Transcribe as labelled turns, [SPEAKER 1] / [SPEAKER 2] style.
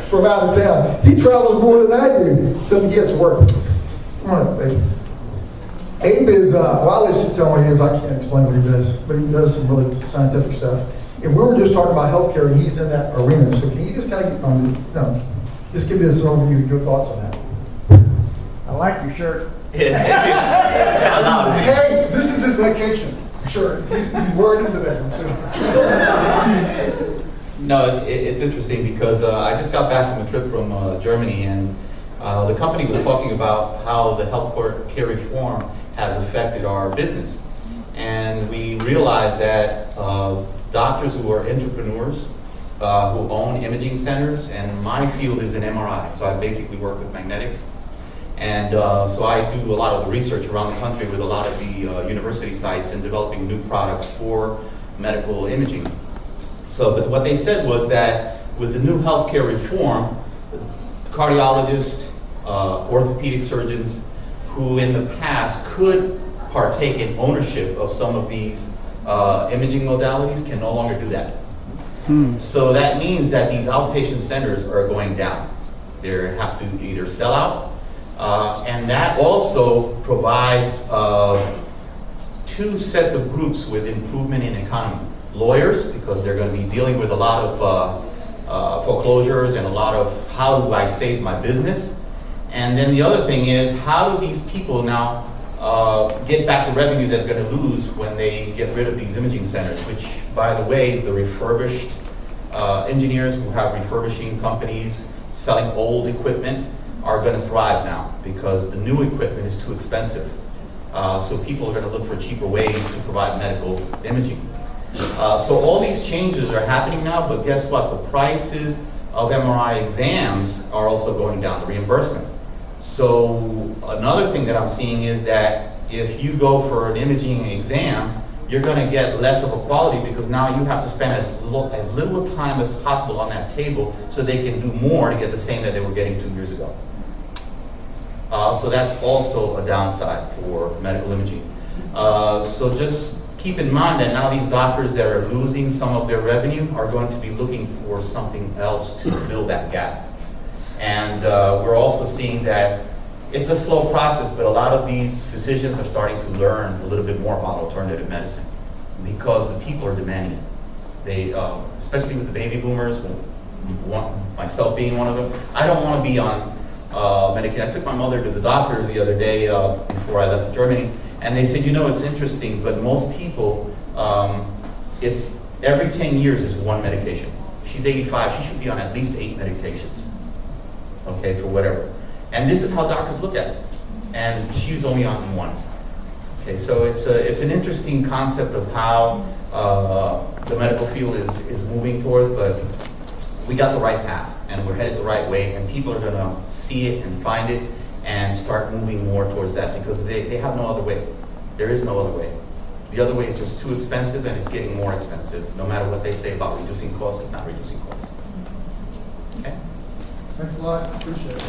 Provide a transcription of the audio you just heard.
[SPEAKER 1] from out of town. He travels more than I do, so he gets work. Come on, baby. Abe is, well, I'll let you tell what he is. I can't explain what he does, but he does some really scientific stuff. And we were just talking about healthcare, and he's in that arena. So can you just kind of, just give me this overview, your thoughts on that?
[SPEAKER 2] I like your shirt.
[SPEAKER 1] Hey, this is his vacation. Sure, he's worried into that.
[SPEAKER 3] No, it's interesting because I just got back from a trip from Germany, and the company was talking about how the healthcare reform has affected our business. And we realized that doctors who are entrepreneurs, who own imaging centers, and my field is in MRI, so I basically work with magnetics. And so I do a lot of the research around the country with a lot of the university sites in developing new products for medical imaging. So but what they said was that with the new healthcare reform, cardiologists, orthopedic surgeons who in the past could partake in ownership of some of these imaging modalities can no longer do that. So that means that these outpatient centers are going down. They have to either sell out, and that also provides two sets of groups with improvement in economy. Lawyers, because they're going to be dealing with a lot of foreclosures and a lot of how do I save my business. And then the other thing is, how do these people now get back the revenue they're going to lose when they get rid of these imaging centers, which, by the way, the refurbished engineers who have refurbishing companies selling old equipment are going to thrive now because the new equipment is too expensive. So people are going to look for cheaper ways to provide medical imaging. So all these changes are happening now, but guess what? The prices of MRI exams are also going down, the reimbursement. So another thing that I'm seeing is that if you go for an imaging exam, you're going to get less of a quality because now you have to spend as little time as possible on that table so they can do more to get the same that they were getting 2 years ago. So that's also a downside for medical imaging. So just keep in mind that now these doctors that are losing some of their revenue are going to be looking for something else to fill that gap. And we're also seeing that it's a slow process, but a lot of these physicians are starting to learn a little bit more about alternative medicine because the people are demanding it. They, especially with the baby boomers, myself being one of them, I don't want to be on medication. I took my mother to the doctor the other day before I left Germany, and they said, you know, it's interesting, but most people, it's every 10 years is one medication. She's 85, she should be on at least 8 medications, okay, for whatever. And this is how doctors look at it. And she's only on 1. Okay, so it's an interesting concept of how the medical field is moving towards, but we got the right path, and we're headed the right way, and people are going to see it and find it and start moving more towards that because they have no other way. There is no other way. The other way is just too expensive, and it's getting more expensive. No matter what they say about reducing costs, it's not reducing costs. Okay?
[SPEAKER 1] Thanks a lot. Appreciate it.